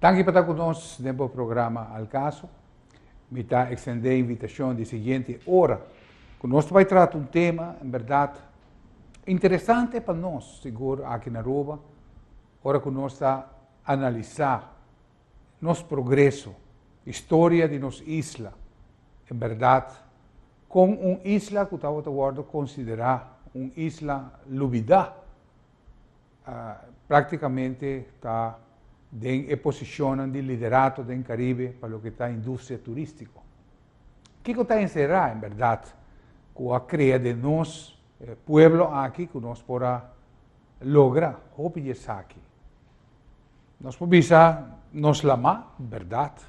Tanto para conosco no programa Al Caso, me está extendendo a invitação de seguinte hora. Conosco vai tratar tema, em verdade, interessante para nós, seguro, aqui na Aruba. Ora conosco analisar nosso progresso, história de nossa isla, em verdade, com isla que eu estou considerar isla lubida, praticamente está em posição de liderato do Caribe para o que está a indústria turística. O que está encerrado, em verdade, com a cria de nós, pueblo aqui, que nós podemos lograr, hoje aqui. Nós podemos nos lama, verdade,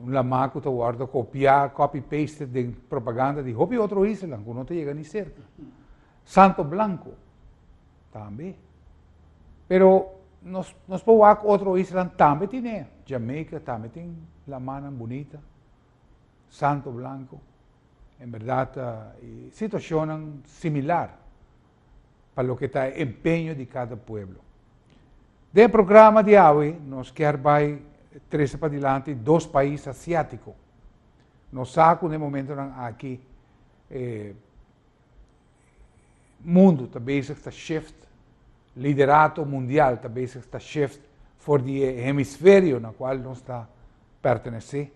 lama que está copiar, copy-paste de propaganda de hoje outro isla, que não chega nem cerca. Santo Blanco, também. Pero nos podemos outro isla também tem, Jamaica também tem lama bonita, Santo Blanco, em verdade, situação similar para o que está empenho de cada pueblo. Do programa de hoje, nós queremos trazer para adiante 2 países asiáticos. Nós sabemos no momento aqui, mundo talvez está shift, liderato mundial talvez está shift for the hemisfério na qual nós está pertencer.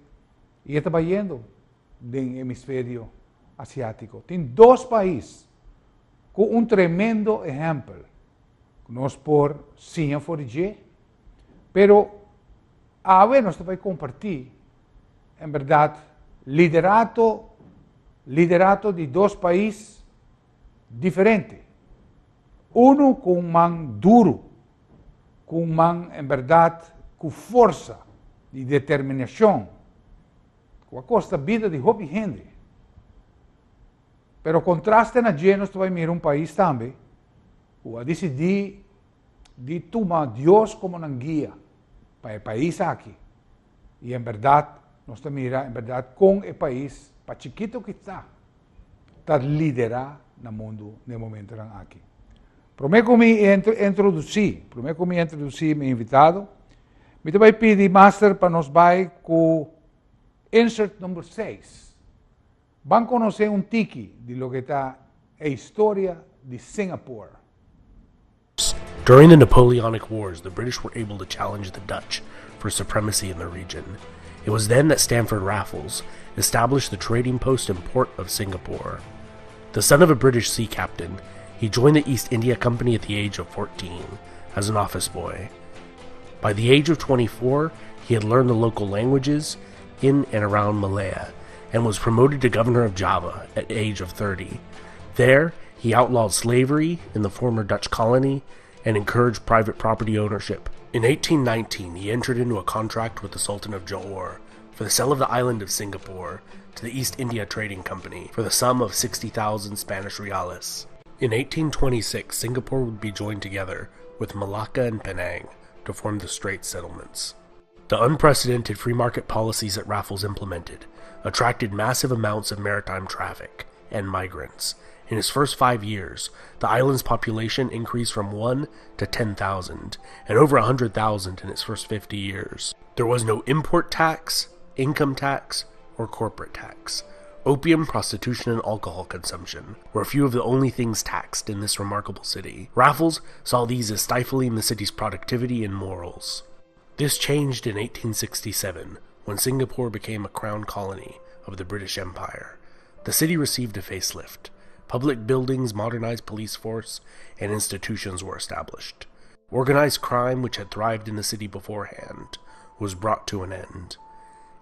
E está indo do hemisfério asiático. Tem 2 países com tremendo exemplo. Nós por sim for G, pero a ver nós vai compartilhar, em verdade, liderato de 2 países diferentes. Um com man duro, com man, em verdade, com força e determinação, com a costa vida de Hopi gente. Pero contraste na G, nós vai mirar país também, a decidir de tomar Deus como guia para o país aqui. E, em verdade, nós estamos mirando, em verdade, com o país, para chiquito que está liderar no mundo, no momento aqui. Primeiro que me introduzir meu invitado, me vai pedir, Master, para nós vai com insert número 6. Vamos conhecer tiki de lo que está a história de Singapura. During the Napoleonic Wars, the British were able to challenge the Dutch for supremacy in the region. It was then that Stamford Raffles established the trading post and port of Singapore. The son of a British sea captain, he joined the East India Company at the age of 14 as an office boy. By the age of 24, he had learned the local languages in and around Malaya and was promoted to governor of Java at the age of 30. There, he outlawed slavery in the former Dutch colony and encouraged private property ownership. In 1819, he entered into a contract with the Sultan of Johor for the sale of the island of Singapore to the East India Trading Company for the sum of 60,000 Spanish reales. In 1826, Singapore would be joined together with Malacca and Penang to form the Straits Settlements. The unprecedented free market policies that Raffles implemented attracted massive amounts of maritime traffic and migrants. In his first 5 years, the island's population increased from 1 to 10,000, and over 100,000 in its first 50 years. There was no import tax, income tax, or corporate tax. Opium, prostitution, and alcohol consumption were a few of the only things taxed in this remarkable city. Raffles saw these as stifling the city's productivity and morals. This changed in 1867, when Singapore became a crown colony of the British Empire. The city received a facelift. Public buildings, modernized police force, and institutions were established. Organized crime, which had thrived in the city beforehand, was brought to an end.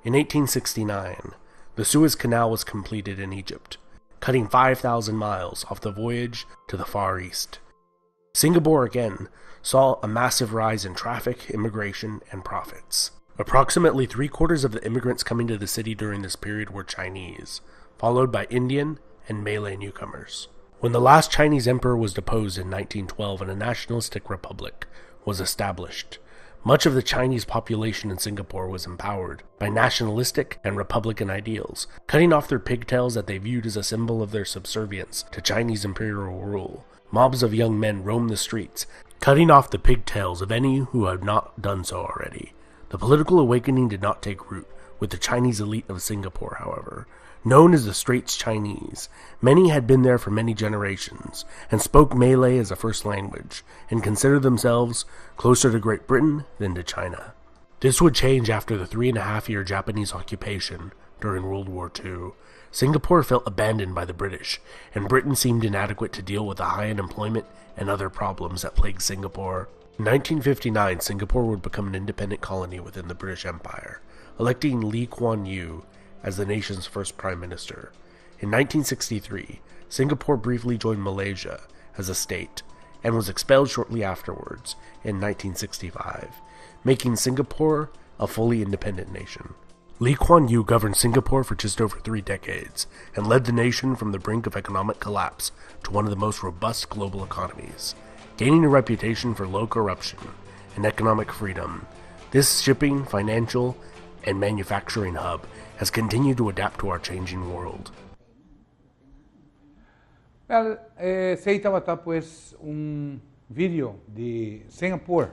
In 1869, the Suez Canal was completed in Egypt, cutting 5,000 miles off the voyage to the Far East. Singapore again saw a massive rise in traffic, immigration, and profits. Approximately 3/4 of the immigrants coming to the city during this period were Chinese, followed by Indian and Malay newcomers. When the last Chinese emperor was deposed in 1912 and a nationalistic republic was established, much of the Chinese population in Singapore was empowered by nationalistic and republican ideals, cutting off their pigtails that they viewed as a symbol of their subservience to Chinese imperial rule. Mobs of young men roamed the streets, cutting off the pigtails of any who had not done so already. The political awakening did not take root with the Chinese elite of Singapore, however. Known as the Straits Chinese, many had been there for many generations and spoke Malay as a first language and considered themselves closer to Great Britain than to China. This would change after the 3.5-year Japanese occupation during World War II. Singapore felt abandoned by the British, and Britain seemed inadequate to deal with the high unemployment and other problems that plagued Singapore. In 1959, Singapore would become an independent colony within the British Empire, electing Lee Kuan Yew as the nation's first prime minister. In 1963, Singapore briefly joined Malaysia as a state, and was expelled shortly afterwards in 1965, making Singapore a fully independent nation. Lee Kuan Yew governed Singapore for just over 3 decades, and led the nation from the brink of economic collapse to one of the most robust global economies. Gaining a reputation for low corruption and economic freedom, this shipping, financial, and manufacturing hub has continued to adapt to our changing world. Well, se estava pues video de Singapur,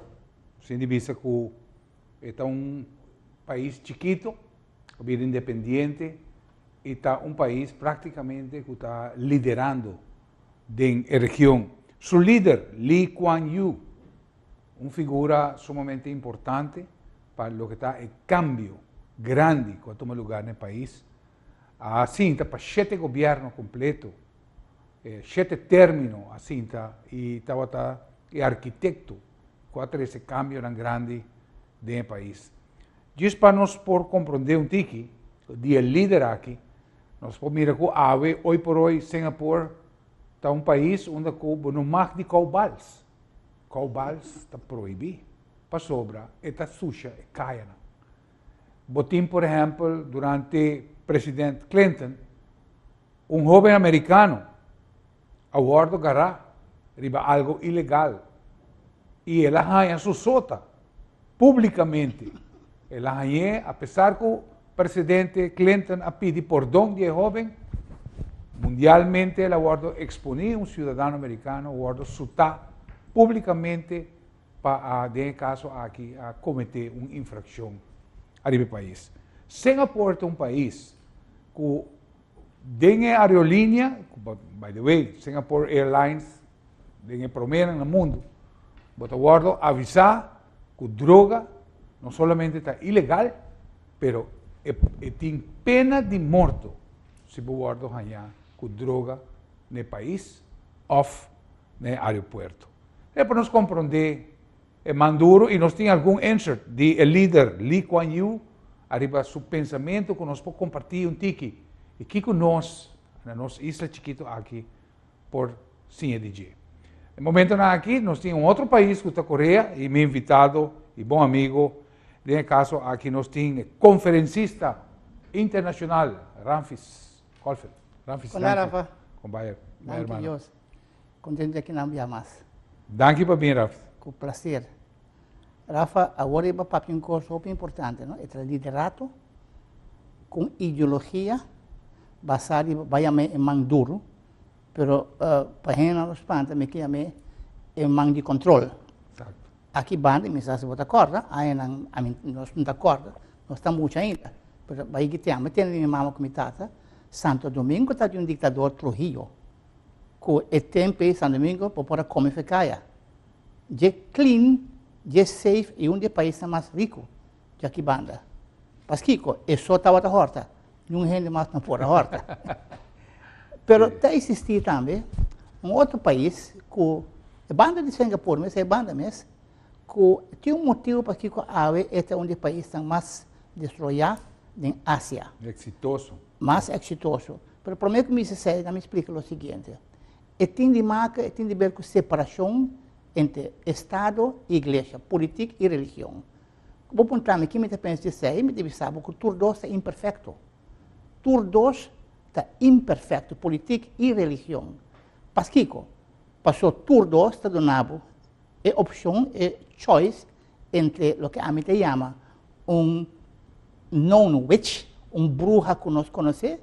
sin divisa que está país chiquito, bien independiente, y está país prácticamente que está liderando en la región. Su líder, Lee Kuan Yew, una figura sumamente importante para lo que está el cambio grande que toma lugar en el país. Assim, está para 7 gobiernos completos, 7 términos, assim, está, y estaba el arquitecto, cuatro ese cambio tan grande del país. Just para nós por compreender tiki, de líder aqui, nós podemos mirar que hoje por hoje Singapur está país onde não mais de cowbals. Cowbals está proibido. Para sobra, está suja, é caia. Botim, por exemplo, durante o presidente Clinton, jovem americano, a bordo gará, riba algo ilegal. E ele arranha sua sota, publicamente. Ele arranha, apesar que o presidente Clinton a pedi perdão de jovem, mundialmente ele abordo exponia cidadão americano, abordo sutar publicamente para, de caso aqui, a cometer uma infração no país. Singapur é país que tem a aerolínea, by the way, Singapore Airlines, tem a primeira no mundo, mas abordo avisar que droga não somente está ilegal, pero tem pena de morte se o abordo ganhar com droga no país ou no aeroporto. É para nós compreender Manduro e nós temos algum insert de líder Lee Kuan Yew arriba seu pensamento que nós podemos compartilhar tiki e que nós na nossa isla chiquito aqui por CNDG. No momento aqui nós temos outro país que está Coreia e meu invitado e bom amigo, nesse caso aqui nós temos conferencista internacional Ramfis Kolfin. Ramfis, Rafa. Com Bayer, Danke, Dios. Contente que não havia mais. Danke para mim, Ramfis. Com prazer. Rafa, agora vai para um curso muito importante, não? É liderato com ideologia basada em Manduro, pero para gente não espanta, me que me é man de controle. Exato. Aqui banda, me sabe se você acorda, aí nós não acorda, nós estamos muito ainda, pero vai que tem minha mama comitada, Santo Domingo está de ditador Trujillo, que é tempo Santo Domingo para comer ficar. É clean, é safe e dos países mais ricos de aqui banda. Mas Kiko, é só estava da horta, não gente mais não pode horta. Pero está existir também outro país que a banda de Singapura, mas é banda mesmo, que tem motivo para que a AVE é um dos países mais destruídos na Ásia. Exitoso. Mais exitoso. Pero para mim, que me explica o seguinte: tem de marca, tem de ver com separação entre Estado e Igreja, política e religião. Vou apontar-me que me pensa dizer, me deve saber que tudo dois é imperfeito. Tudo dois está imperfeito, política e religião. Mas Kiko, passou tudo dois está donado, é opção, é choice entre o que a gente chama known witch, bruxa que nós conhecemos,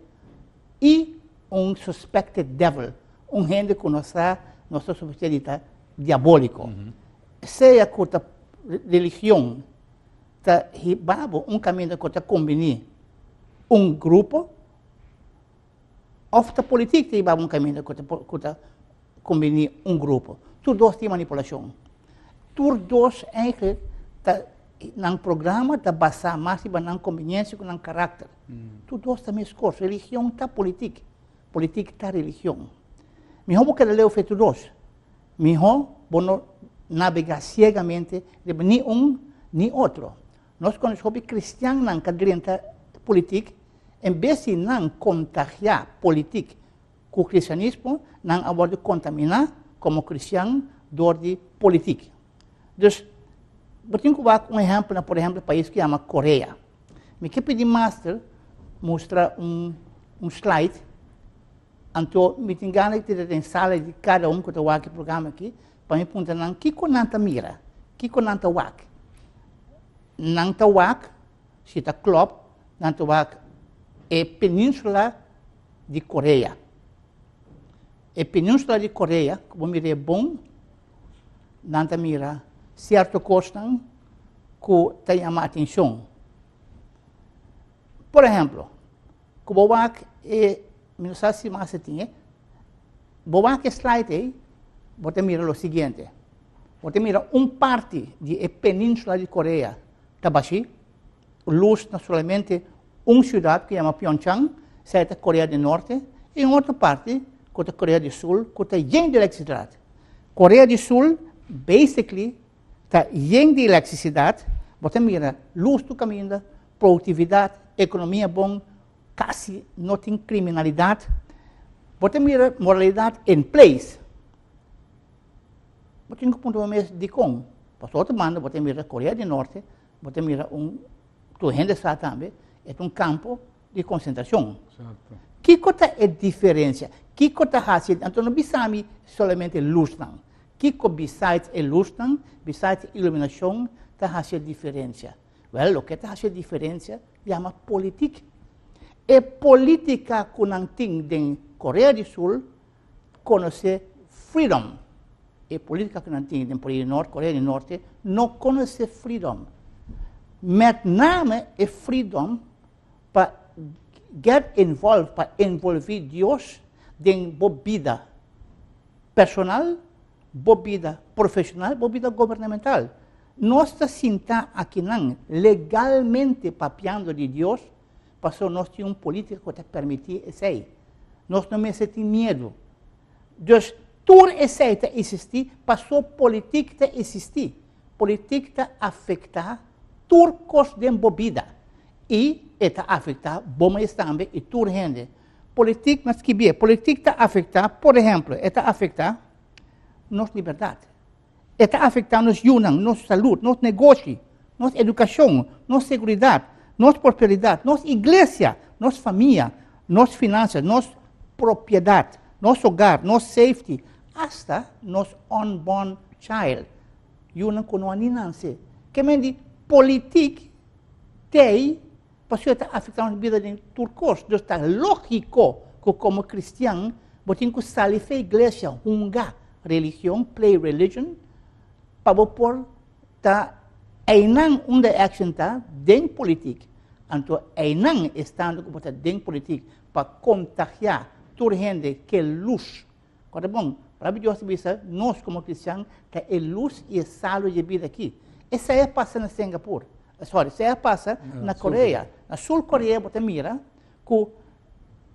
e suspected devil, gente que nós nossa sociedade diabólico. Seja curta religião, hibabo caminho que está combinando grupo, ou a política hibabo caminho que está combinando grupo. Tudo dois têm manipulação. Tudo dois, eigenlijk, num programa está basado mais na conveniência com o caráter. Tudo dois também escolhe. Religião está política. Política está religião. Melhor porque ele leu feito dois. Melhor, bueno, navegar cegamente, nem nem outro. Nós, quando somos cristãos, não queremos política, em vez de não contagiar política com o cristianismo, não aborda contaminar como cristão dor de política. Então, eu tenho que dar exemplo, por exemplo, país que se chama Coreia. Me quer pedir master mostrar slide, então me tenho ganas de ter sala de cada que está aqui no programa aqui, para me perguntar, o que você mira? O que você wak? Não está wak, se está club, não está wak, é Península de Coreia. A Península de Coreia, como mirei bom, não está mira certo costa que tem a atenção. Por exemplo, o Bobak é, não sei se mais tinha, Bobak slide aí, você mira o seguinte, você mira parte da Península de Coreia, Tabashi, luz naturalmente cidade que se chama Pyeongchang, certa Coreia do Norte, e outra parte, que é Coreia do Sul, que está cheia de eletricidade. Coreia do Sul, basically, está cheia de eletricidade, você mira luz do caminho, produtividade, economia bom, quase não tem criminalidade. Você mira moralidade em place. Você tem que pontuar mesmo de como. Para outra banda, você mira Coreia do Norte, você mira tu gente está também, é campo de concentração. Certo. Que é a diferença? Que é então não bisami somente luz não. Que besides a luz não, besides a iluminação, está a diferença. Well, o que está a diferença chama política. E política que não tem em Coreia do Sul, conhece freedom. E política que não tem em Coreia do Norte, não conhece freedom. Met name é freedom para get involved, para envolver Deus em vida personal, vida profissional, vida governamental. Nós estamos aqui legalmente papiando de Deus, porque nós temos política que permite isso aí. Nós não temos medo. Então, tudo isso aí existe, passou política a existir. Política afeta tudo coisa de vida. E está afeta bom também e tudo gente. Política, mas que bem, política está afeta, por exemplo, está afeta nossa liberdade. Está afetando nossa união, nossa saúde, nosso negócio, nossa educação, nossa segurança, nossa prosperidade, nossa igreja, nossa família, nossas finanças, nossa propriedade, nosso hogar, nosso safety, hasta nosso unborn child. União com a ninança. Que me diz, política tem, porque está afetando a vida de turcos. Então, está lógico que como cristão, você tem que sair da igreja, hungar religião, play religion, para pôr ainang onde action está dentro política. Então, ainang estando que você dentro política para contagiar toda gente que é luz. Quando bom, para Deus bisa, nós como cristãos, que é luz e salo de vida aqui. Isso aí passa na Singapura. Sorry, isso aí passa na Coreia. Na Sul-Coreia, você mira que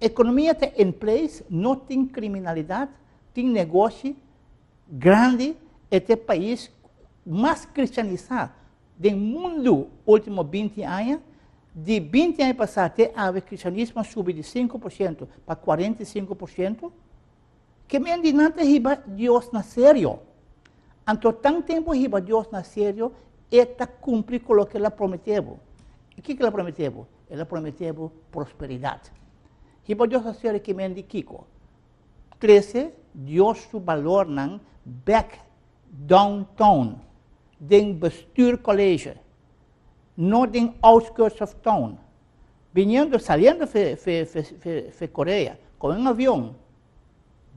a economia está em place, não tem criminalidade, tem negócio grande, este país mais cristianizado do mundo últimos 20 anos. De 20 anos passados, o cristianismo subiu de 5% para 45%, que me andinante riba Deus na sério. Então, tanto tempo riba Deus na sério, ela cumpre com o que ela prometeu. O que ela prometeu? Ela prometeu prosperidade. Riba Deus na sério que me andi Kiko. Cresce, Deus su valor nan back downtown, den bestuurcollege, não den outskirts of town. Saliendo de Coreia, com avião,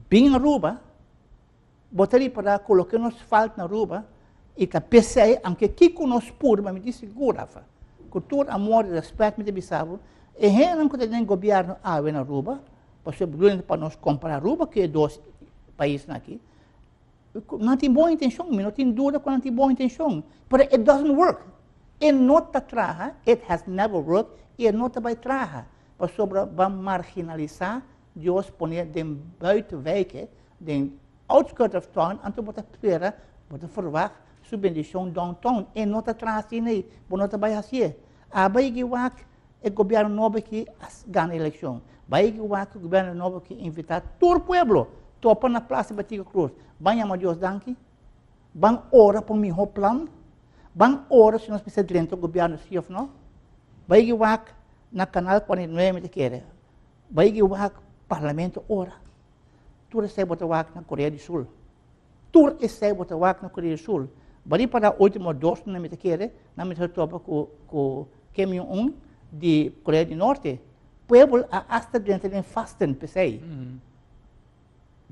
bem Aruba, botaria para colocar nos asfalto na Aruba, e que pensei, aunque aqui conosco puro, mas me disse segura, cultura, amor e respeito, me debisavo, e não que tem governo na Aruba, para nós comprar Aruba, que é 2 países aqui, não tem boa intenção, não tem dúvida quando não tem boa intenção, but it doesn't work. E não está traja, it has never worked, e não está vai traja, para sobre marginalizar, Deus poner den buitenwijken, den outskirts of town, en toen wordt het verwacht, subvenção downtown, e não está atrás nem, não está vai assim. Vai que o governo novo que ganha a eleição, vai que o governo novo que invitar todo o povo, topa na praça Batica Cruz, vai chamar Deus danke, vai ora por meu plano, vai ora se nós precisamos dentro do governo se ou não, vai que na canal 49 me quer, vai que parlamento ora. Tudo é botar na Coreia do Sul. Tudo é botar na Coreia do Sul. Bari para o último 2 na minha querer, na minha topa com Kim Jong-un de Coreia do Norte. Pueblo hasta dentro de fasten, pensei.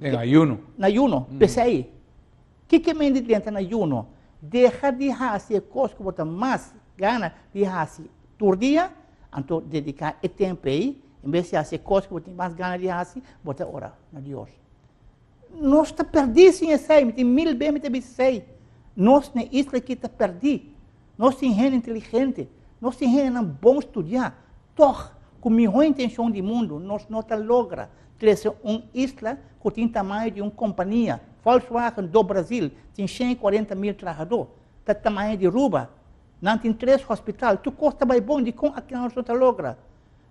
En ayuno. Na ayuno, pensei. Que me de dentro na ayuno? Deixa de fazer coisas que botar mais gana de fazer todo dia, então dedicar o tempo aí. Em vez de fazer coisas que você tem mais ganas de fazer, você ora a Deus. Nós estamos perdidos em esse aí, tem 1000 bem, tem 6. Nós, na isla que está perdido, nós temos gente inteligente, nós temos gente bom estudar. Toch, com a melhor intenção do mundo, nós não logra trazer uma isla que tem o tamanho de uma companhia. Volkswagen do Brasil tem 140 mil trabalhadores, tem o tamanho de Aruba, não tem 3 hospitais, tu custa bem bom de como aqui nós não logra.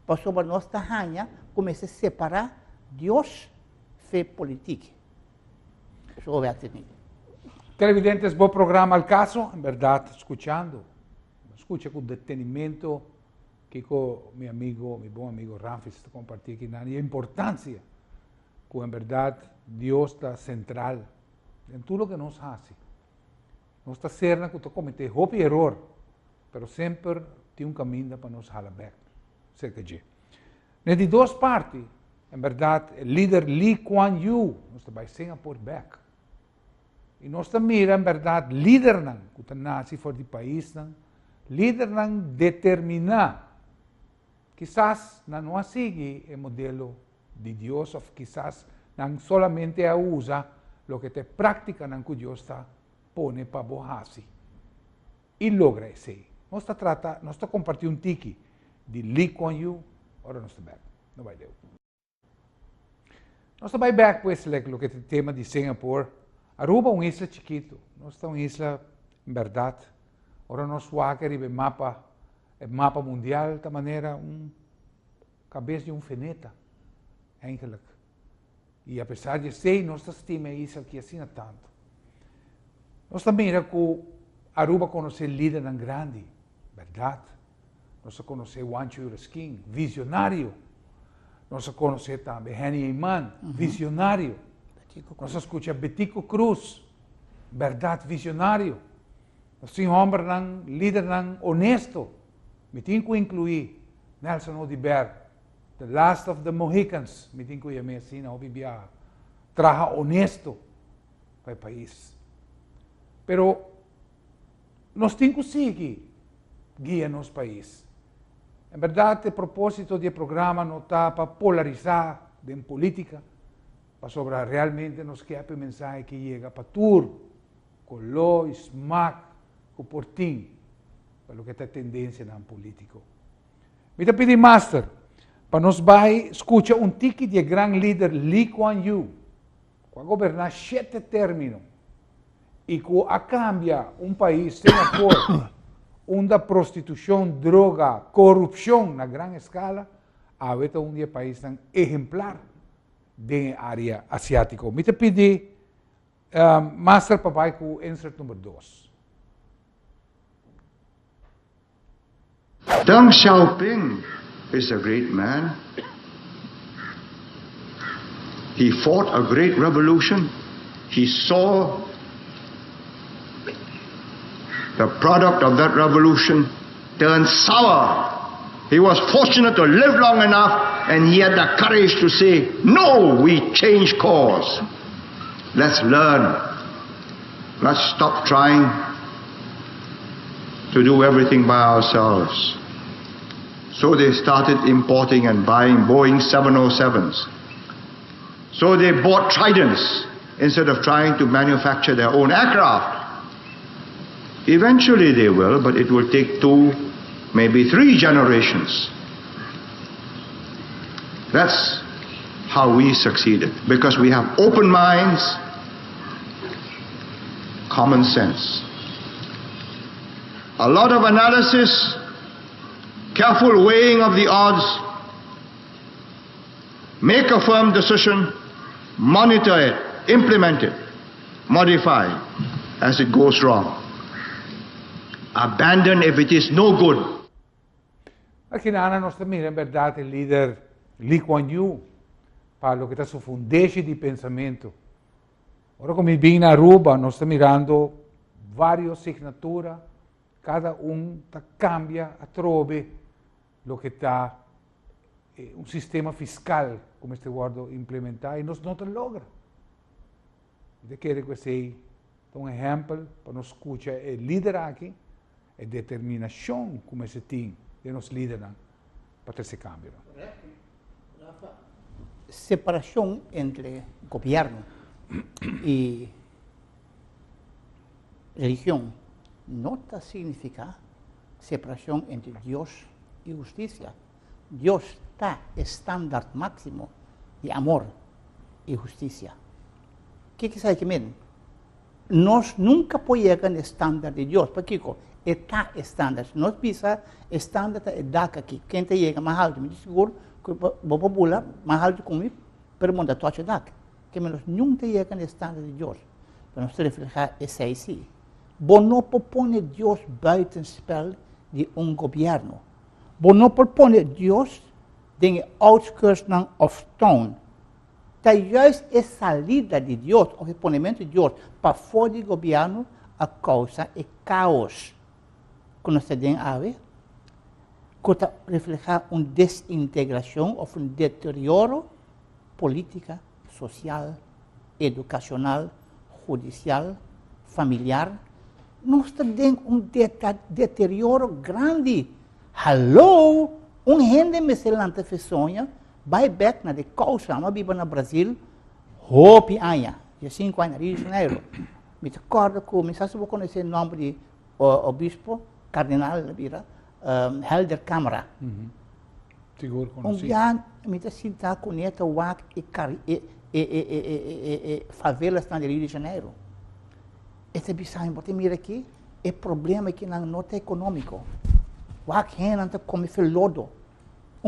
Para sobre nossa rainha, começa a separar Deus e política. Isso é assim. Televidentes, bom programa al caso, em verdade, escutando. Escuta com detenimento que com meu bom amigo Ramfis compartilha aqui na importância que, em verdade, Deus está central em tudo que nós fazemos. Nós está certo que cometemos erro, mas sempre tem caminho para nos jalar back. Cerca de. De 2 partes, em verdade, o líder Lee Kuan Yew, nós vai Singapore back. E nós mira, em verdade, líder não, que está nasce fora do país, líder não determinar, quizás não sigue o modelo de Deus, ou quizás não solamente usa o que te prática que Deus está pone para borrar-se. E logra isso. Nós está compartilhando tiki de Lee Kuan Yew, ora nós estamos back, não vai deu. Nós estamos back, pois, o que é o tema de Singapura. Aruba é uma isla chiquito, nós estamos uma isla, em verdade, ora nós vamos o mapa mundial, de maneira, cabeça de feneta, eigenlijk. E apesar de ser, nós estimamos a isla que assim é tanto. Nós também que Aruba conhece líder grande, verdade? Nós conhecemos Juan Churrasquín, visionário. Nós conhecemos também Henny Iman, visionário. Nós escutamos Betico Cruz, verdade, visionário. Nós temos homem, líder honesto. Me tenho que incluir Nelson Odiber, the last of the Mohicans. Me tenho que incluir assim, não vivia traja honesto para o país. Pero nós temos que seguir guia nosso país. Em verdade, o propósito do programa não está para polarizar em política, para sobre realmente nos quer a mensagem que chega para tudo, color, smack, com portim, para o que é a tendência na política. Me te pedi master, para nos vai escutar tique de grande líder Lee Kuan Yew, que governar 7 términos, e que a cambia país, Singapura, onde a prostituição, droga, corrupção na grande escala, havia país exemplar da área asiática. Me te pedi, master, para vai com o insert número 2. Deng Xiaoping is a great man. He fought a great revolution. He saw the product of that revolution turn sour. He was fortunate to live long enough, and he had the courage to say, no, we change course. Let's learn. Let's stop trying to do everything by ourselves. So they started importing and buying Boeing 707s. So they bought Tridents instead of trying to manufacture their own aircraft. Eventually they will, but it will take 2, maybe 3 generations. That's how we succeeded, because we have open minds, common sense, a lot of analysis, careful weighing of the odds, make a firm decision, monitor it, implement it, modify as it goes wrong, abandon if it is no good. Aquí nada nos mira en verdad el líder Lee Kuan Yew para lo que está su fundación de pensamiento. Ahora como vim na Aruba, nós estamos mirando várias signaturas, cada cambia a trove lo que está un sistema fiscal, como este guardo implementar, e nós não logra. Eu quero que você um exemplo para nos escutar é liderar aqui, é determinação como esse tem de nos liderar para ter esse cambio. Separação entre governo e religião não significa separação entre Deus e justiça. Deus está estándar máximo de amor e justiça. O que sabe que mean? Nós nunca podemos chegar no estándar de Deus, porque está estándar. Nós pisa estándar é daca aqui. Quem te chega mais alto, me seguro que vou popular mais alto comigo, pergunta tocha daca. Que nós nunca chega no estándar de Deus. Para nós refletir esse aí sim. Bom não propõe Deus buitenspel de governo. Bom não propõe Deus de outskirts of town. Está juist a salida de Deus, o reponimento de Deus para fora do governo, a causa é caos. Quando você tem a ver, que refleja uma desintegração ou um deterioro política, social, educacional, judicial, familiar. Nós temos deterioro grande. Hello, gente me se lanta sonha, vai back na de causa, mas vive no Brasil, hope aia, de 5 anos, Rio de Janeiro. Me recordo que, me sabe se vou conhecer o nome de obispo, cardenal, Helder Câmara. Seguro conheci. Dia, me sinta com neta wak e favelas na Rio de Janeiro. Esse bizarro, você mira aqui, é problema que não nota econômico. Wak não come lodo.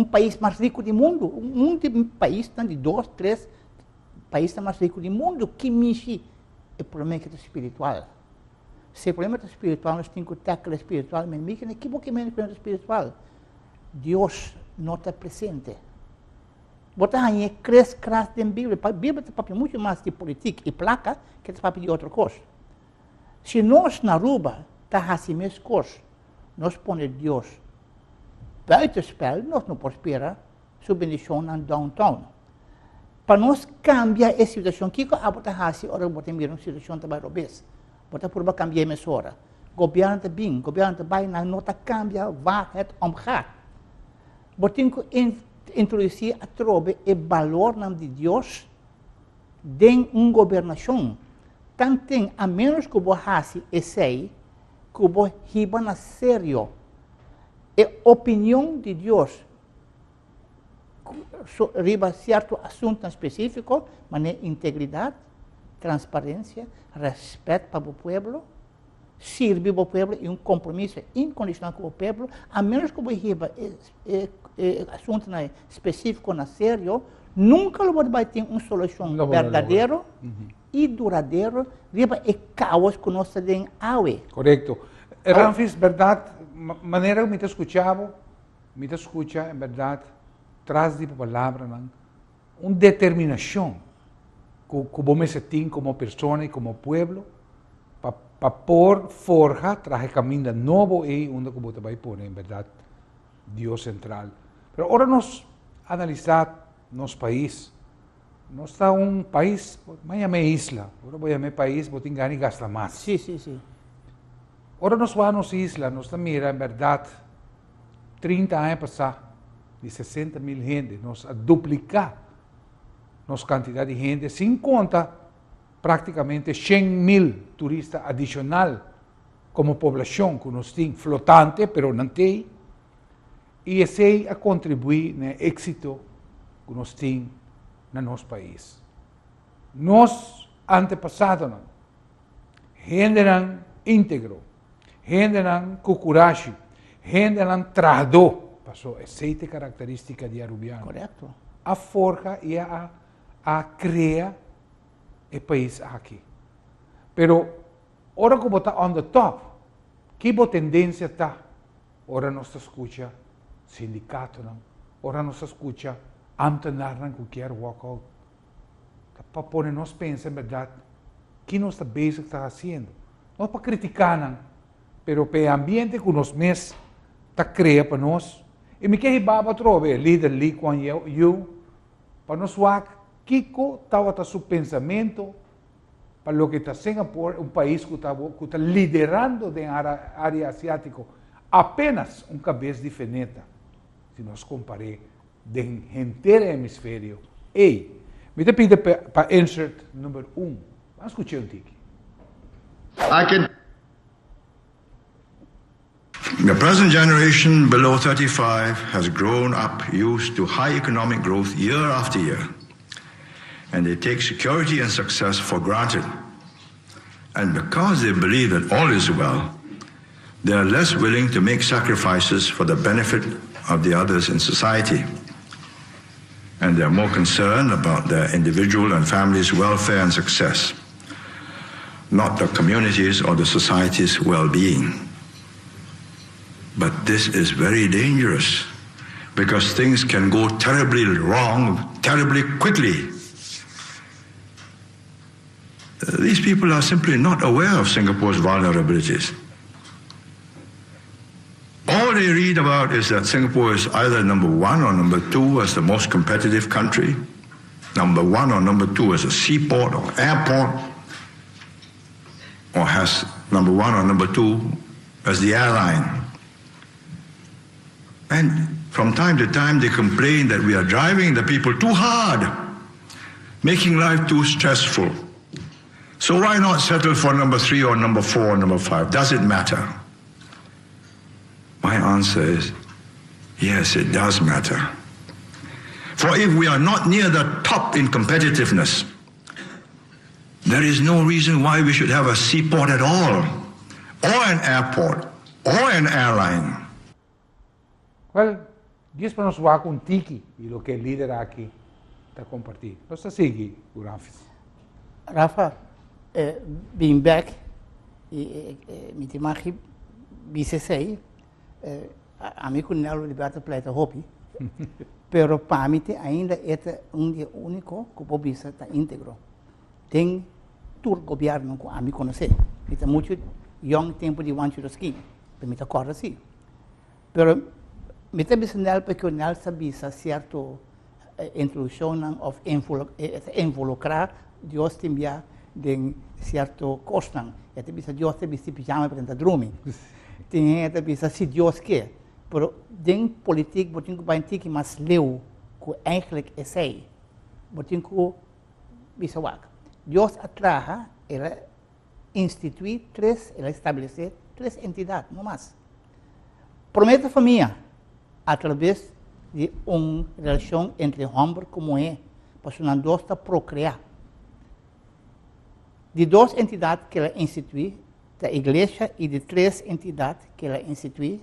País mais rico do mundo, país de 2, 3 países mais ricos do mundo, que mexe é problema espiritual. Se o problema é espiritual, nós temos que tackle espiritual, mas me que equivocamente problema espiritual. Deus não está presente. Botar aí cresce na Bíblia. A Bíblia está muito mais de política e placa que está de outra coisa. Se nós na Aruba está assim mesmo coisa, nós põe Deus buitenspel, nós não prosperamos sua bendição na downtown. Para nós cambiar essa situação, que a botar assim, ora botar mira uma situação também robês. Botar por cambiar a emissora. Governo está bem, governo está bem, não está cambia, vai het omgaan. Botar introduzir a trobe e valor de Deus dentro uma governação. Tanto a menos que você faça esse, que você riba na sério. É opinião de Deus sobre certo assunto específico, mas é integridade, transparência, respeito para o povo, servir o povo e compromisso incondicional com o povo, a menos que você riba assunto específico na sério, nunca vai ter uma solução verdadeira e duradoura, riba é caos que nós temos a ver. Correto. Ramfis, verdade, maneira que me escucha, em verdade, traz de palavra, uma determinação que você tem como pessoa e como povo, para pôr, forjar, trazer caminho novo e onde você vai pôr, em verdade, Deus central. Mas agora nós analisar nosso país, nós está país, Miami é isla, agora vou chamar país, vou ter que gastar mais. Sim. Ora nós vamos à isla, nós mira, em verdade, 30 anos passados, de 60 mil gente, nós a duplicar nossa quantidade de gente, sem conta praticamente 100 mil turistas adicional como população que nós temos, flotante, pero não tem, e esse a contribuir no êxito que nós temos no nosso país. Nós, antepassados, gente íntegro, gente com coragem, gente trajador, passou essa característica de arubiano. Correto. A forja e a criar o país aqui. Pero, ora que está on the top, que boa tendência está? Ora nós escuta sindicato, ora nós escuta ambtenaar que quer walkout. Para pôr nós pensar, em verdade, que nós está bezig está fazendo. Não para criticar, pero para o ambiente que nós mesmos está criando para nós. E me quer baba trove, líder Lee Kuan Yew, para nós ver Kiko estava seu pensamento para o que está Singapura, país que está liderando na área asiática, apenas cabeça diferente, se nós comparamos do inteiro hemisfério. E me te pide para insert número 1. Vamos escutar tiki. The present generation below 35 has grown up used to high economic growth year after year, and they take security and success for granted. And because they believe that all is well, they are less willing to make sacrifices for the benefit of the others in society. And they are more concerned about their individual and family's welfare and success, not the community's or the society's well-being. But this is very dangerous because things can go terribly wrong, terribly quickly. These people are simply not aware of Singapore's vulnerabilities. All they read about is that Singapore is either number 1 or number 2 as the most competitive country, number 1 or number 2 as a seaport or airport, or has number 1 or number 2 as the airline. And from time to time they complain that we are driving the people too hard, making life too stressful. So why not settle for number 3 or number 4 or number 5? Does it matter? My answer is, yes, it does matter. For if we are not near the top in competitiveness, there is no reason why we should have a seaport at all, or an airport, or an airline. Well, diz para nós ver com tiki e o que o líder aqui está compartilhando. Nós está seguindo, Ramfis. Rafa, being back, me te imagino, BCC, a mim com o liberta pleita hobby, pero para mim ainda é dia único que o povo está íntegro. Tem todo o governo que a mim conhece. Tem muito young tempo de one to the skin, para mim acorda assim. Pero me te bisnel porque o nel sabia certo introdução of involucrar Deus também de certo costan. E te bisa Deus te bisa pijama para dormir. Tem te bisa se Deus quer. Pero den politiek botin ko bain tiki mas leu ko eigenlijk essay. Botin ko bisa wak. Deus atraja ela instituir ela estabelecer 3 entidades, no mais. Promete a família através de uma relação entre homem e mulher, para não dois procriar. De 2 entidades que ela institui, da igreja, e de 3 entidades que ela institui,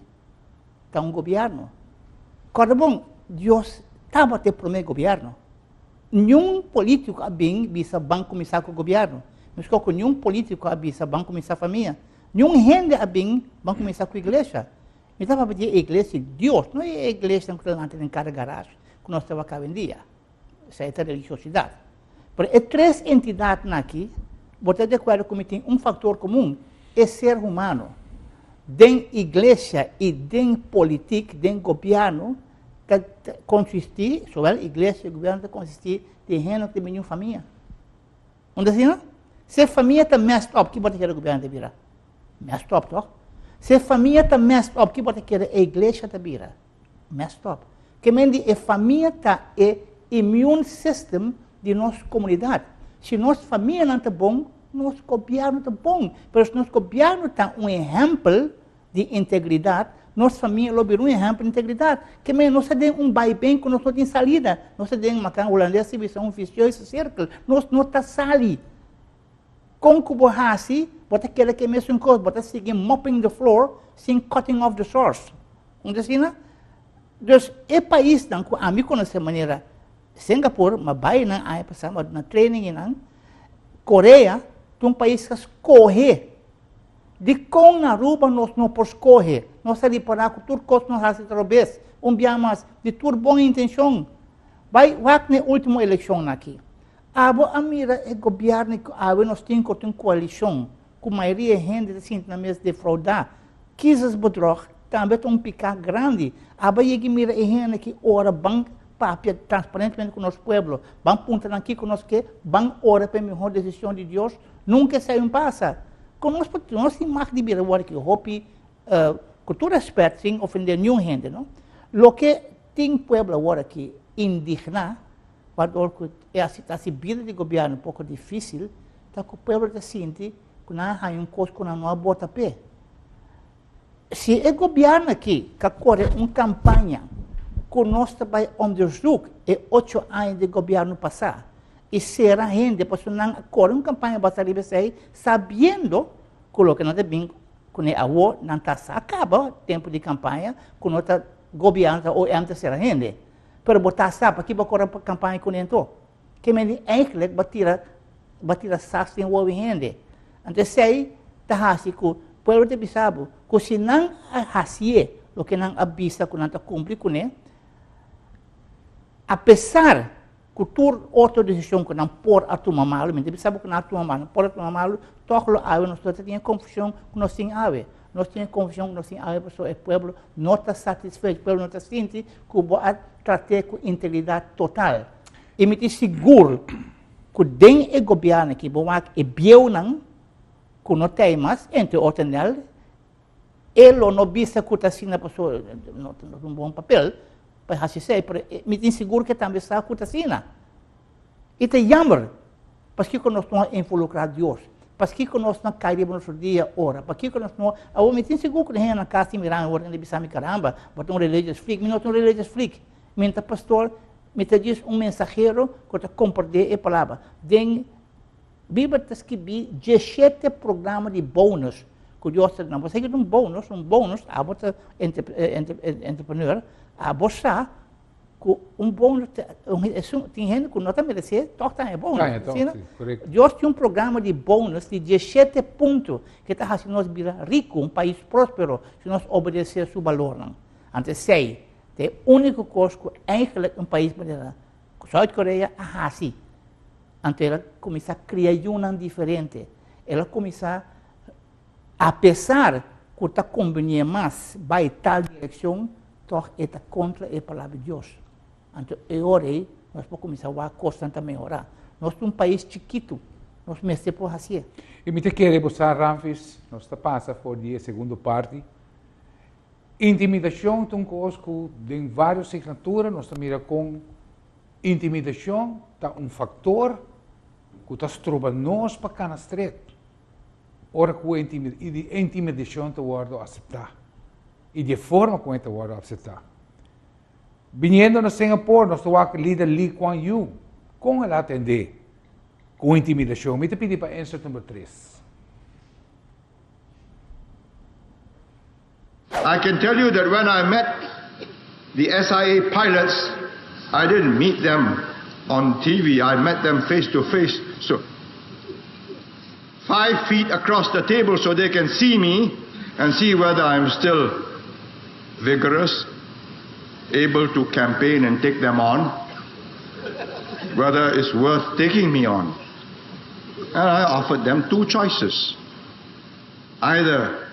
está governo. Quando bom, Deus estava te prometer governo. Nenhum político abim bisa banco começar com o governo. Mas com nenhum político bisa banco começar a família. Nenhum rende abim banco começar com a igreja. Então, para pedir a igreja de Deus, não é a igreja que está em cada garagem, que nós estamos cá em dia. Essa é a religiosidade. Mas é 3 entidades aqui, você de acordo com tem fator comum, é ser humano. Den igreja e den política, den governo, consistir, sobre a igreja e o governo, consistir de gente que tem nenhuma família. Onde assim, não? Se a família está mais top, que pode ser o governo de virar? Mais top, toch? Se a família está messed up, que pode querer a igreja está vira messed up. Que mendi a família está o immune system de nossa comunidade. Se nossa família não está bom, nosso governo está bom. Mas se nosso governo está um exemplo de integridade, nossa família lobe um exemplo de integridade. Que mendi nós temos bem que nós não temos salida. Nós temos uma casa holandesa, civização oficial, esse círculo. Nós não está sali. Com que você assim, você quer que mesmo coisa, você seguir mopping the floor, sem cutting off the source. Entendeu? Então, o país, a mim conhece maneira, Singapura, mas vai na passar na training na Coreia, é um país que corre. De com Aruba nós não podemos correr. Nós ali para que tudo coisa nós fazemos outra vez. Dia mais de tudo boa intenção. Vai na última eleição aqui. A mira o governo que nós temos uma coalição com a maioria de gente assim na mesa de fraudar. Quisas bedrog também um picar grande. A mira a gente que ora banco para transparentemente com o nosso povo. Vamos apontar aqui com nós que vamos orar para a melhor decisão de Deus. Nunca sai passa. Conosco nós temos mais de vir agora que hopi com todo respeito sem ofender nenhum gente, não? Lo que tem povo agora que indigna, quando a vida de governo um pouco difícil, tá que o povo se sente que não há coisa que não bota pé. Se o governo aqui que corre uma campanha que nós também underzoek 8 anos de governo passado, e será gente, depois não corre uma campanha para sair, sabendo que o que não é bem, que a avó não está acaba o tempo de campanha, que não está governo ou antes será gente. Pero botar sabe aqui para correr para campanha com ele, que me eigenlijk batira sax sem o gente. Então sei tá assim que o povo de Bissau, que se não assim, o que não avisa que não está cumprir com ele, apesar que toda outra decisão que não pode tomar mal, mas Bissau que não toma mal, não pode tomar mal, toca a nós temos confusão que nós temos a ver. Nós temos confusão que nós temos a ver, porque o povo não está satisfeito, o povo não está sentindo que vai tratar com integridade total. E me seguro que den o governo que vai e bieu não, que não tem mais, entre outros nele, ele não visa que está sendo a pessoa, não um bom papel, para assim ser, me seguro que também está que está sendo. E é jammer, porque nós estamos involucrados Deus. Porque nós não caímos no dia, ora. Porque nós não... Eu me tenho seguro que na casa de Miran, ora, ele bisa me caramba, botar um religious freak, mas não é um religious freak. Menta pastor, me diz um mensageiro que está compartilhando a palavra. Den, Bíblia está escrito 17 programas de bônus que Deus está dando. Você quer um bônus, a você entrepreneur, a você que bônus, tem gente que não está merecendo, toca é bônus. Deus tem programa de bônus de 17 pontos que está fazendo nós virar rico, um país próspero, se nós obedecer a seu valor. Então, sei, é a única coisa que eigenlijk país brasileiro, South-Coreia, é assim. Então, ela começa a criar um diferente. Ela começa, apesar que está conveniente mais, vai tal direção, toch está contra a palavra de Deus. Então, orei, nós podemos começar a constantemente orar. Nós somos um país chiquito, nós mexemos por assim. E me te quero buscar, Ramfis, nós passa por a segunda parte. Intimidação tem conosco em várias signaturas, nós mira com intimidação, tá fator que está trobando nós para cá estreito. Ora que a intimidação está a aceitar. E de forma como está a aceitar. Vindo na Singapura, nós estamos com o líder Lee Kuan Yew. Como ele atender com intimidação? Me te pedi para answer número 3. I can tell you that when I met the SIA pilots, I didn't meet them on TV. I met them face to face. So 5 feet across the table so they can see me and see whether I'm still vigorous, able to campaign and take them on, whether it's worth taking me on. And I offered them 2 choices. Either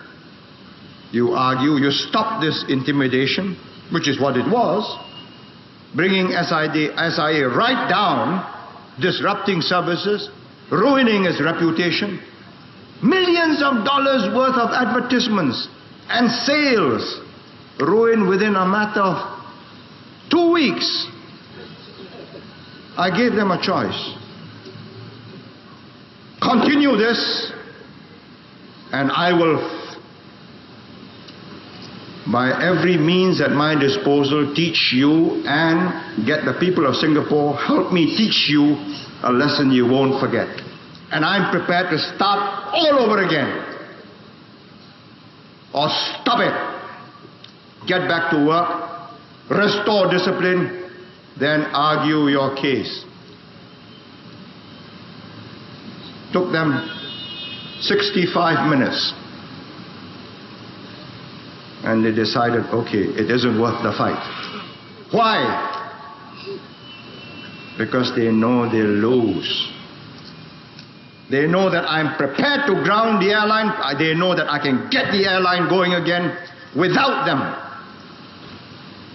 you argue, you stop this intimidation, which is what it was, bringing SIA right down, disrupting services, ruining its reputation, millions of dollars worth of advertisements and sails ruined within a matter of 2 weeks. I gave them a choice. Continue this, and I will, by every means at my disposal, teach you and get the people of Singapore, help me teach you a lesson you won't forget. And I'm prepared to start all over again. Or stop it. Get back to work, restore discipline, then argue your case. Took them 65 minutes. And they decided, okay, it isn't worth the fight. Why? Because they know they'll lose. They know that I'm prepared to ground the airline. They know that I can get the airline going again without them.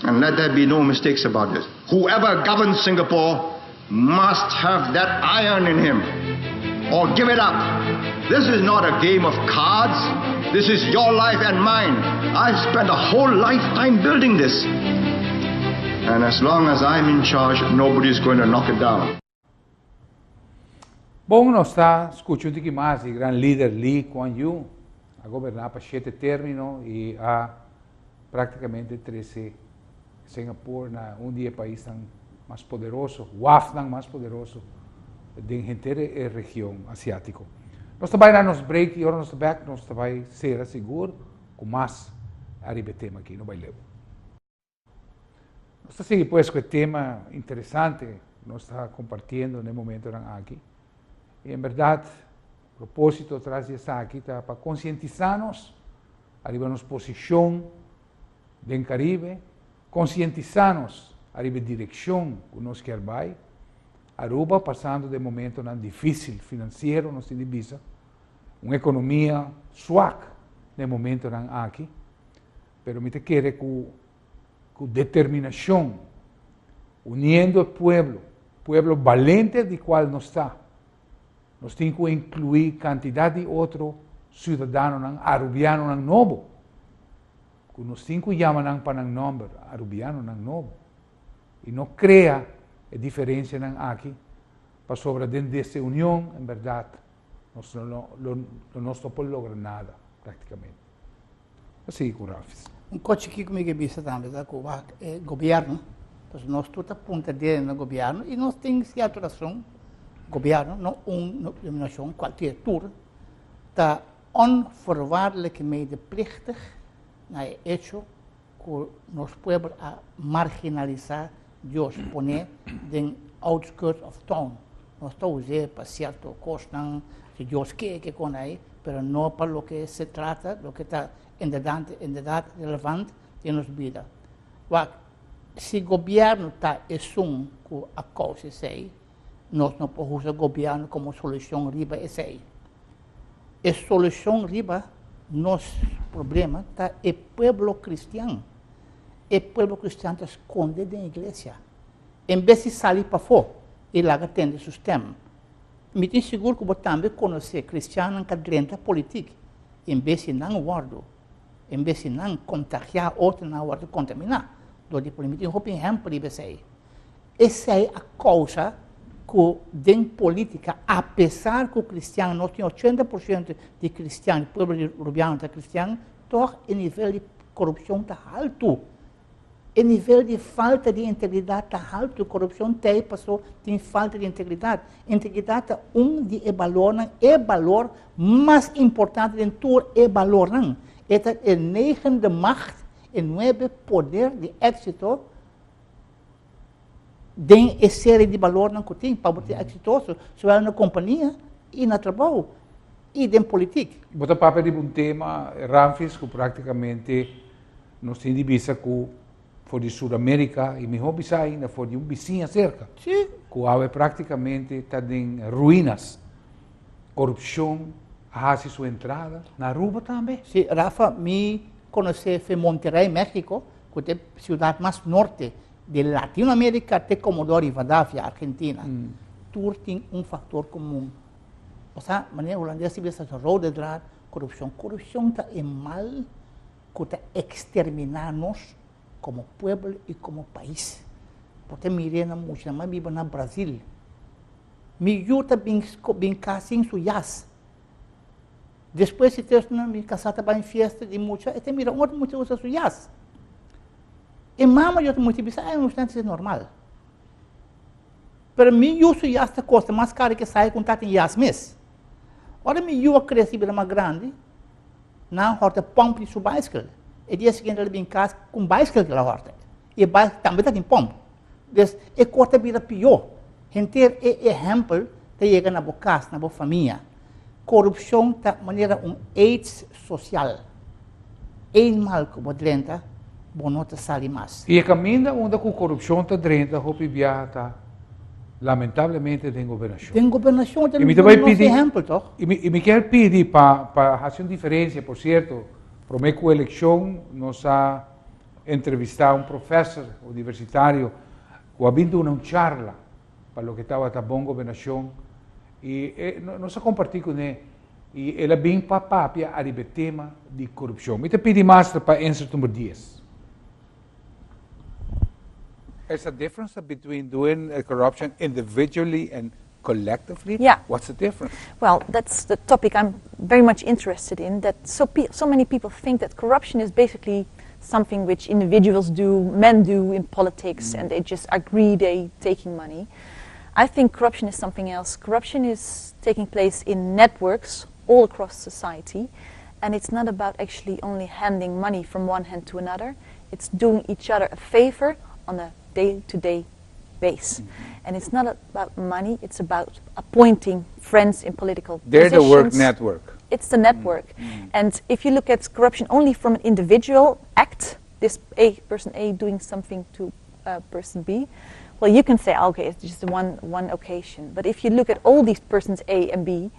And let there be no mistakes about this. Whoever governs Singapore must have that iron in him, or give it up. This is not a game of cards. This is your life and mine. I've spent a whole lifetime building this. And as long as I'm in charge, nobody's going to knock it down. Bom, nós está escutando que mais o grande líder Lee Kuan Yew a governar para 7 términos e a praticamente 13 Singapura na dia país tão mais poderoso, o AFNAN mais poderoso da inteira região asiática. Nós também nos break e agora nós back, nós também ser seguro com mais arriba tema aqui no baile. Nós está seguindo pois com tema interessante, nós está compartilhando no momento aqui. E, em verdade, o propósito atrás disso aqui está para conscientizar-nos, arriba nos posição do Caribe, conscientizar-nos, arriba direção que nós queremos vai. Aruba passando de momento difícil financeiro, nós temos visa, uma economia suave no momento aqui, mas me quer com determinação, unindo o povo valente de qual nós está. Nós temos que incluir quantidade de outros cidadãos arubianos novo, que nós temos que chamar para o nome arubiano novo, e não cria a diferença aqui, para sobre dentro dessa união, em verdade, nós não podemos lograr nada, praticamente. Assim, com Ramfis. Coisa que comigo vista também, com o governo, nós toda ponta dele no governo, e nós temos que atuação governo, não uma denominação, qualquer tour, está onvoorwaardelijk medeplichtig naar het hecho que nos pueblos a marginalizar Dios, poner den outskirts of town. Nós estamos usando para certo costa, se Dios quer que con ahí, pero no para lo que se trata, lo que está en edad relevante de nuestra vida. Se o governo está assumindo que a causa é aí, nós não podemos usar o governo como solução riba essa aí. A solução riba, nosso problema, está é o povo cristiano. O povo cristiano está escondido na igreja. Em vez de sair para fora, ele atende o sistema. Me tenho seguro que você também conhece cristiano que dentro da política. Em vez de não guardar, em vez de não contagiar outros, não guardar contaminar. Do tipo, me tenho um exemplo de isso aí. Essa é a causa que dentro política, apesar que o cristiano, nós temos 80% de cristianos, o povo rubiano está cristiano, então o nível de corrupção está alto. O nível de falta de integridade está alto. A corrupção tem falta de integridade. Integridade é de valor mais importante de todo é valor. É o 9 de macht, o 9 poder de êxito tem a série de valores que tem para ser exitoso, seja na companhia e no trabalho e na política. Bota papel de um tema, Ramfis, que praticamente nós temos vista que for de Sudamérica e melhor bisa ainda for de um vizinho cerca. Sim. Que há praticamente está em ruínas, corrupção, a sua entrada na Aruba também. Sim, Rafa, me conheci em Monterrey, México, que é a cidade mais norte de Latinoamérica até Comodoro Rivadavia, Argentina. Tudo tem fator comum. Ou seja, a maneira holandesa se vê essa roda de corrupção. Corrupção está mal que está exterminarnos como pueblo y como país. Porque miré na mucha, mas vivo na Brasil. Mi yuta bin casi em suyas. Depois se ter na minha casata para em festa de mucha, este mira outro muito usa suyas. E mama eu muito bisa, é um instante normal. Para mim eu suyas ta costa mais cara que sai com tata em yas mes. Ora mi eu cresci bem mais grande, na horta pomp de sua bicycle. E dia seguinte ele bin casa com bicycle que ela horta. E bicycle também tá em pomp. Dus e corta vira pior. Gente exemplo te chega na boa casa, na boa família. Corrupção tá maneira AIDS social. Mal que o drenta, bonota sali mais. E a caminho onde com corrupção tá drenta, hopi viata, lamentavelmente tem governação. Tem governação, tem exemplo, toch? E me quer pedir para fazer uma diferença, por certo, para mim com a eleição, nós a entrevistar professor universitário que ha vindo uma charla para o que estava a boa governação e nós compartilhamos com ele e ele vem para papia a tema de corrupção. Me te pedi mais para answer número 10. There's a difference between doing corruption individually and collectively? Yeah. What's the difference? Well, that's the topic I'm very much interested in, that so many people think that corruption is basically something which individuals do, men do in politics, and they just agree they taking money. I think corruption is something else. Corruption is taking place in networks all across society, and it's not about actually only handing money from one hand to another. It's doing each other a favor on a day-to-day base. And it's not about money, it's about appointing friends in political They're positions. the work network. It's the network. And if you look at corruption only from an individual act, this person A doing something to person B, well, you can say, okay, it's just one occasion. But if you look at all these persons A and B,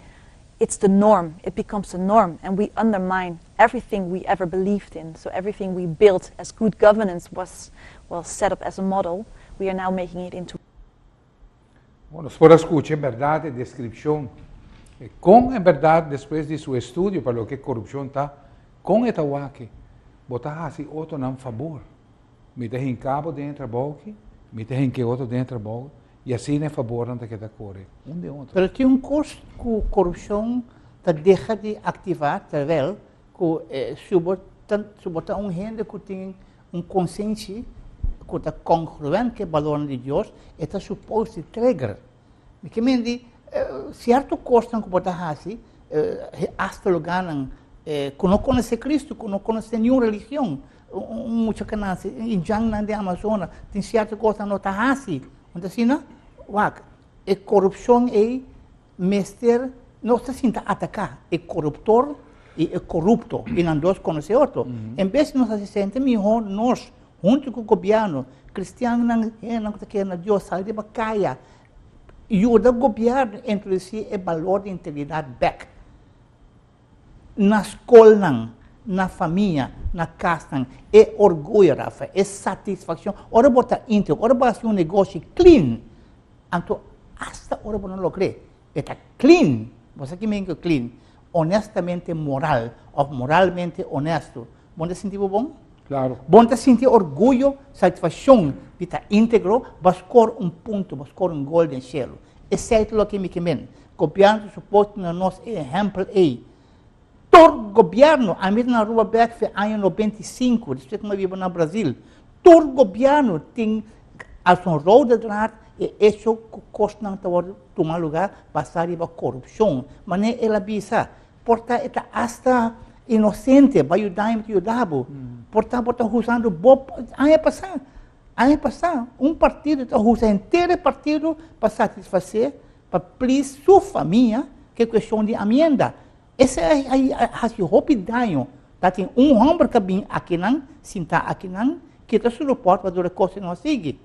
it's the norm. It becomes the norm, and we undermine everything we ever believed in. So everything we built as good governance was, well, set up as a model. We are now making it into. Bueno, por escuchar en verdad la descripción, con en verdad después de su estudio para lo que corrupción está, con esta guaque, botar así otro en favor. Me dejen cabo dentro da boca, me dejen que outro dentro da boca, e assim é favor antes que da corre, de outro. Pero tem custo que a corrupção deixa de ativar, terwijl se botar gente que tem consciência que está congruente com o valor de Deus, está suposto trigger. Que me diz, certo custo que botar assim, hasta lugar que não conhece Cristo, que não conhece nenhuma religião. Muita canasa em Jangnan de Amazonas tem certa coisa não está assim, onde assim não, a corrupção é mestre não está assim a atacar, é corruptor e é corrupto e não dois conhecem outro. Em vez de nós assistentes melhor nós junto com o governo cristiano não que na Deus sai de bacaia ajuda o governo a introduzir o valor de integridade back na escola na família, na casa, é orgulho, Rafa, é satisfação. Ora botar íntegro, ora botar um negócio clean. Então, hasta ora não logrei. Está clean, você que me clean, honestamente moral, ou moralmente honesto. Você sentir bom? Claro. Você sentir orgulho, satisfação, de estar íntegro, vai scorar ponto, vai scorar gol no cielo. Esse é o que me queimem. Copiando suposto no nosso exemplo aí. Todo governo, a mim na Aruba foi ano 95, depois que eu vivo no Brasil, todo governo tem a sua roda de lado e isso que custa não tomar lugar, passar a corrupção. Mas nem ela visa, portanto, está hasta inocente, vai ajudar em ajudar. Portanto, está usando bom, aí passar, partido está usando inteiro partido para satisfazer, para please sua família, que é questão de emenda. Esse é o rapidinho. Tem homem que vem aqui não, senta aqui não, que está se reporta para a coisa não sigue.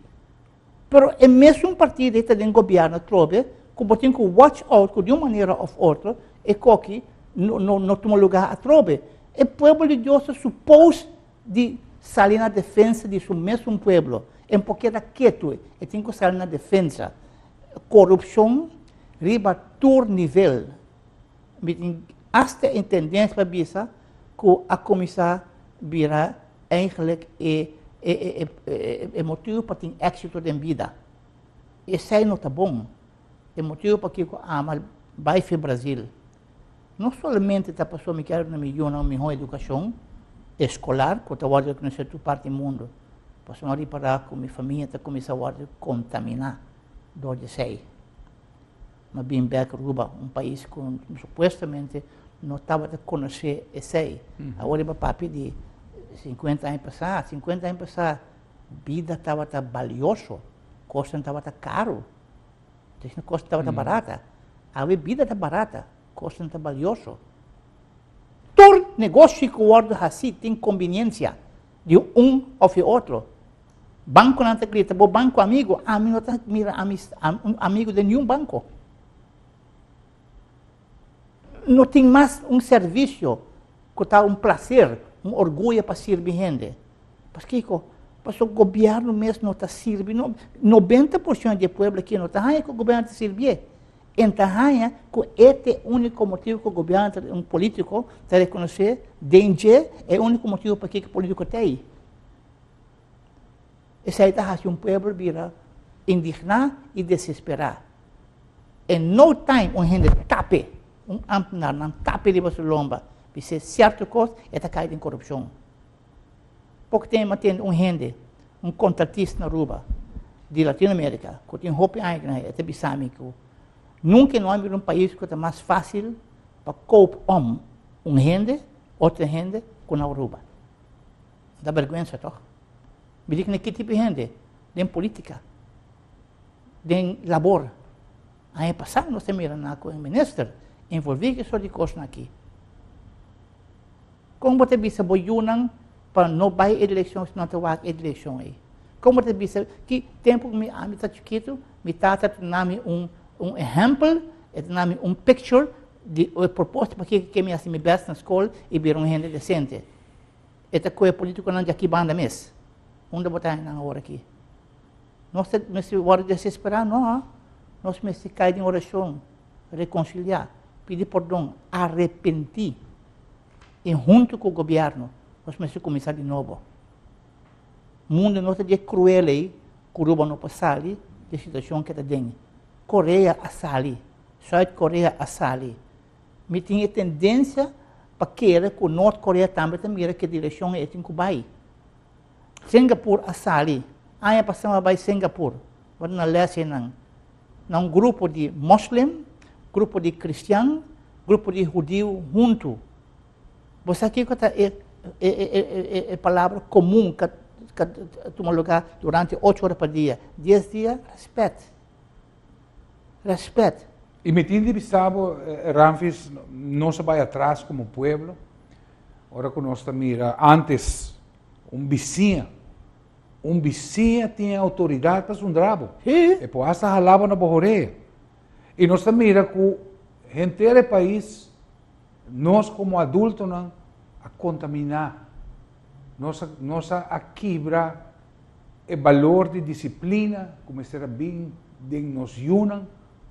Pero é mesmo partido que está dentro do governo, trobe, que tem que watch out, que de uma maneira ou outra, é que não toma lugar a trobe. O povo de Deus é suposto de sair na defesa de seu mesmo povo. É porque da quieto, e tem que sair na defesa. Corrupção, riba todo nível. Hasta em tendência para bisa que a começar vira eigenlijk motivo para ter êxito na vida. Isso aí não está bom. É motivo para que eu amo vai para o Brasil. Não somente a pessoa me quer uma melhor educação escolar, que eu vou conhecer toda parte do mundo. Para não reparar que minha família está começando a contaminar do de sei. Mas bem Aruba, um país que supostamente não estava a conhecer esse aí. Agora eu papi de 50 anos passados, a vida estava valiosa, coisa estava caro, a coisa estava barata. A bebida está barata, coisa está valiosa. Todo negócio que guarda assim tem conveniência de um ou de outro. Banco não está grita, o banco amigo, a mim não está amigo de nenhum banco. Não tem mais um serviço que está um prazer, um orgulho para servir gente. Porque o governo mesmo não está servindo. 90% do povo aqui não está que o governo está servindo. Então, que este é o único motivo que o governo, um político, está reconhecer, danger é o único motivo para que o político está aí. Esse aí está fazendo um povo vira indignar e desesperar. Em no time, um gente tape, um ampnar, não tape de sua lomba, para ser certa coisa, está caindo em corrupção. Pouco tempo tem um gente, um contratista na Aruba, de Latinoamérica, que tem roupa ainda, é bisâmico. Nunca não há um país que é mais fácil para comprar um gente, outra gente, com a Aruba. Dá vergonha, toch? Me diz que tipo de gente? De política, de labor. Aí passado nós temos com o ministro, envolvido só de coisas aqui. Como você bisa boiunan para não vai eleições, não te vai eleição aí? Como você bisa que tempo me está chiquito, me está nami um exemplo, nami picture de proposta para que me assim me best na escola e vir gente decente. Esta coisa política não de aqui banda mesmo. Onde botar na hora aqui? Nós se hora de desesperar, não. Nós se cair em oração, reconciliar, pedir perdão, arrepentir. E junto com o governo, nós vamos começar de novo. O mundo não está cruel aí, Cuba não passa ali, de situação que está dentro. Coreia a sali, South Coreia a sali. Me tem tendência para querer que o Norte Coreia também mira que direção é em Cuba. Singapura a sali, aí passamos para Singapura, para na leste não grupo de muslim, grupo de cristão, grupo de judeu junto. Você aqui é palavra comum que toma lugar durante 8 horas por dia. 10 dias, respeito. E me tinha divisado, Ramfis, não se vai atrás como pueblo. Agora que nós mira, antes, um vizinho tinha autoridade para um drabo. E depois essa jalava na borreia. E nós mira que o gente do país, nós como adultos, não, a contaminar, nós a quebrar o valor de disciplina, como será bem de nos unam,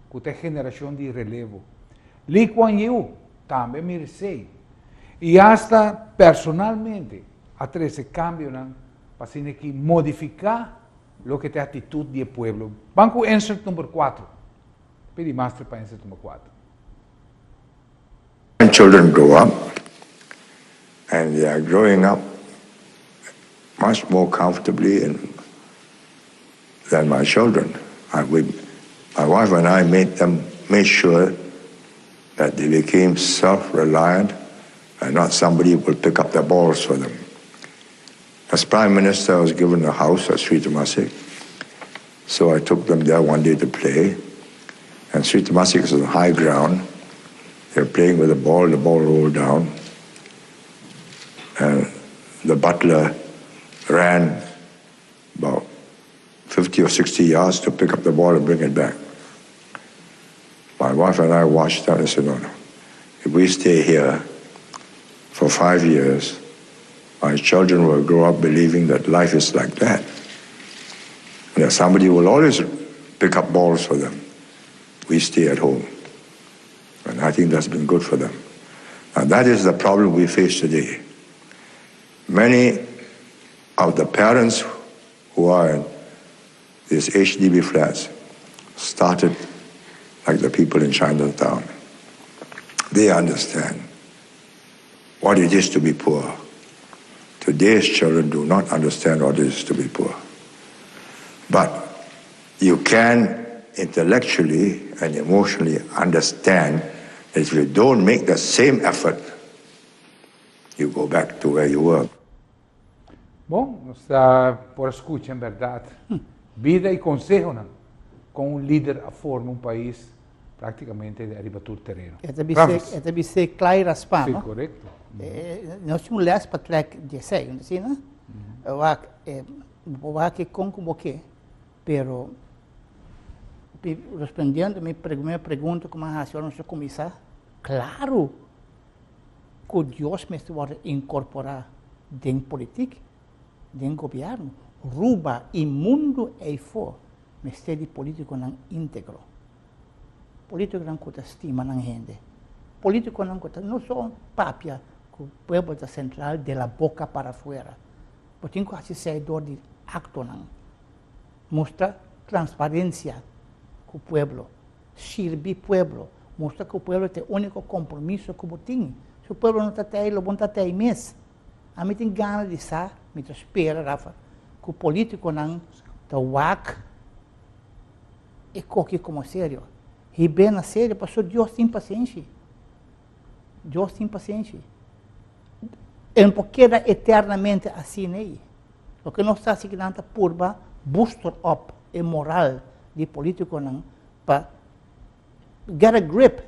com a geração de relevo. Li Kuan Yew também merecei. E hasta personalmente, a esse cambio, para que modificar o que é a atitude do povo. Banco insert número 4. Pedi master para insert número 4. When children grow up, and they are growing up much more comfortably than my children. My wife and I made sure that they became self-reliant and not somebody who will pick up the balls for them. As Prime Minister, I was given a house at Sri Temasek, so I took them there one day to play, and Sri Temasek is on high ground. They're playing with the ball rolled down, and the butler ran about 50 or 60 yards to pick up the ball and bring it back. My wife and I watched that and said, no. If we stay here for 5 years, my children will grow up believing that life is like that. And that somebody will always pick up balls for them. We stay at home. And I think that's been good for them. And that is the problem we face today. many of the parents who are in these HDB flats started like the people in Chinatown. They understand what it is to be poor. Today's children do not understand what it is to be poor. But you can intellectually and emotionally understand that if you don't make the same effort, you go back to where you were. Bom, está por escucha, en verdad. Vida y consejo, ¿no? Con un líder a forma un país prácticamente de arriba del terreno. Het deve ser claro a Spaan, Sim, no? correto. Nós temos um les para track de sei, não sei, né? Eu acho que como que, pero respondendo minha pergunta como a senhora não começar, claro, que Deus me vai incorporar dentro política, dentro governo, Aruba e mundo aí fora, mas de político não íntegro, político não conta estima na gente, político não conta, não só papia que o povo da central de la boca para fora, porque tem que ser de acto não, mostra transparência com o povo, servir o povo, mostra que o povo tem o único compromisso que tem. Se o povo não está aí, ele não está aí mesmo. A mim tem ganas de saber, me espera, Rafa, que o político não está wak e coque como sério. E bem na sério, passou Deus tem paciência. Deus tem paciência. Ele não queda eternamente assim, né? Porque nós estamos seguindo purba, booster up a moral de político não para get a grip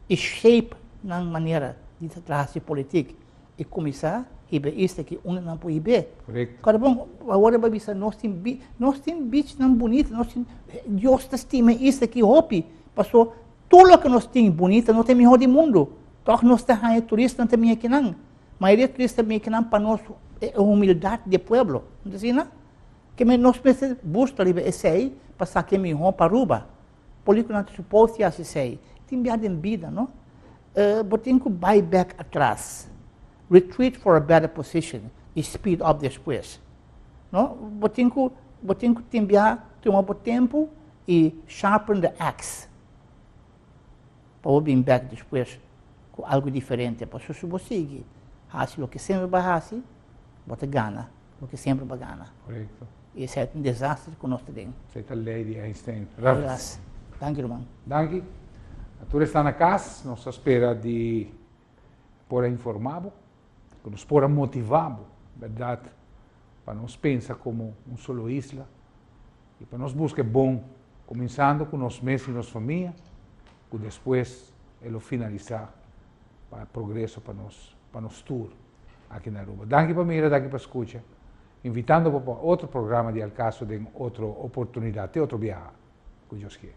e shape na maneira de trazer política e começar a ver isso que não pode ver. Cara bom, agora vai ver nós temos beach não bonito, nós temos Deus estima isso aqui hope, passou tudo o que nós temos bonito, não tem melhor do mundo. Então nós temos turista não tem aqui não. A maioria turista também aqui não para nós é a humildade do povo, não é assim, não? Que nós precisamos buscar esse aí para sair melhor para Aruba. Político não supõe se assim, tem em vida, não? But tem que buy back atrás, retreat for a better position e speed up depois, não? But tem que tomar o tempo e sharpen the axe para vir back depois com algo diferente. Porque se você seguir, faz o que sempre vai fazer, você ganha, o que sempre vai ganhar. Correto. Esse é um desastre que nós temos. Essa é a lei de Einstein. Graças. Danke, irmão. Danke. Tu está na casa, nós espera de por informado, que nos por motivado, verdade, para nós pensar como solo isla e para nós buscar bom, começando com nós mesmos e nossa família, e depois ele finalizar para progresso para nós tour aqui na Aruba. Danke para mira, danke para escuta, invitando para outro programa de Alcaço de outra oportunidade, outro viagem, que Deus quer.